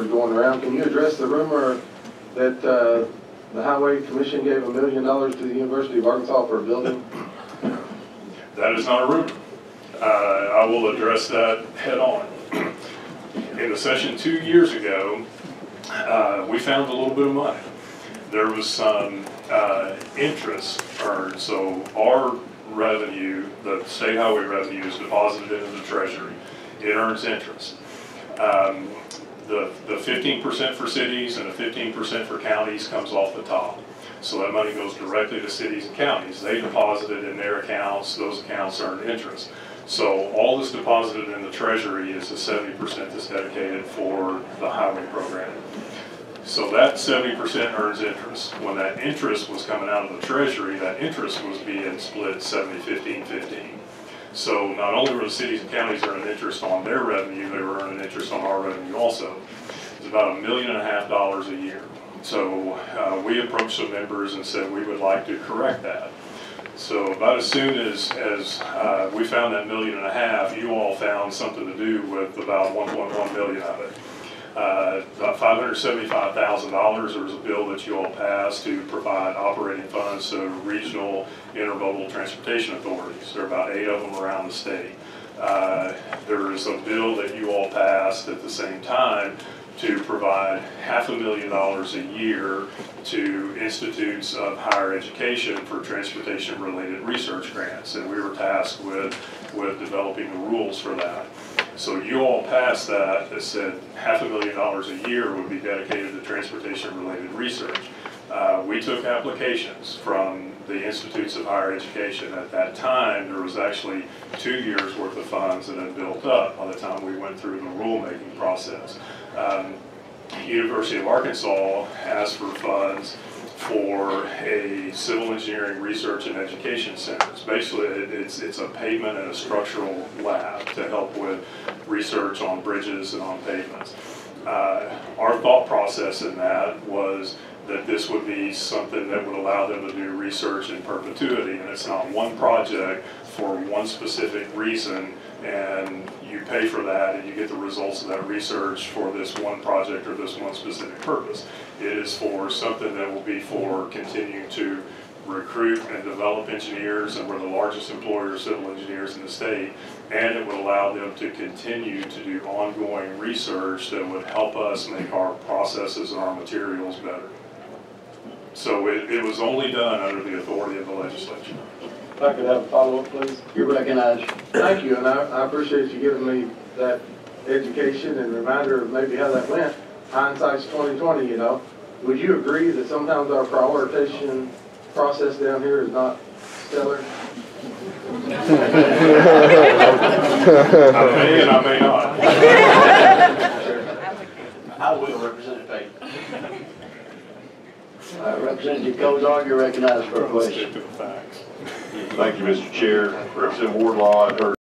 going around. Can you address the rumor that the Highway Commission gave $1 million to the University of Arkansas for a building? That is not a rumor. I will address that head on. In the session 2 years ago, we found a little bit of money. There was some interest earned, so our revenue, the state highway revenue, is deposited into the Treasury. It earns interest. The 15% for cities and the 15% for counties comes off the top. So that money goes directly to cities and counties. They deposit it in their accounts. Those accounts earn interest. So all that's deposited in the Treasury is the 70% that's dedicated for the highway program. So that 70% earns interest. When that interest was coming out of the Treasury, that interest was being split 70, 15, 15. So not only were the cities and counties earning interest on their revenue, they were earning interest on our revenue also. It's about $1.5 million a year. So we approached some members and said we would like to correct that. So about as soon as we found that $1.5 million, you all found something to do with about $1.1 million of it. About $575,000, there was a bill that you all passed to provide operating funds to regional intermodal transportation authorities. There are about 8 of them around the state. There is a bill that you all passed at the same time to provide $500,000 a year to institutes of higher education for transportation-related research grants, and we were tasked with developing the rules for that. So you all passed that said $500,000 a year would be dedicated to transportation-related research. We took applications from the institutes of higher education. At that time, there was actually 2 years worth of funds that had built up by the time we went through the rulemaking process. University of Arkansas asked for funds for a civil engineering research and education center. Basically, it's a pavement and a structural lab to help with research on bridges and on pavements. Our thought process in that was that this would be something that would allow them to do research in perpetuity, and it's not one project for one specific reason, and you pay for that and you get the results of that research for this one project or this one specific purpose. It is for something that will be for continuing to recruit and develop engineers, and we're the largest employer of civil engineers in the state, and it would allow them to continue to do ongoing research that would help us make our processes and our materials better. So it was only done under the authority of the legislature. If I could have a follow-up, please. You're recognized. Thank you, and I appreciate you giving me that education and reminder of maybe how that went. Hindsight's 20/20, you know. Would you agree that sometimes our prioritization process down here is not stellar? I may and I may not. I will, Representative Payton. Representative Kozar, you're recognized for a question. Stick to the facts. Thank you, Mr. Chair. Representative Wardlaw, I heard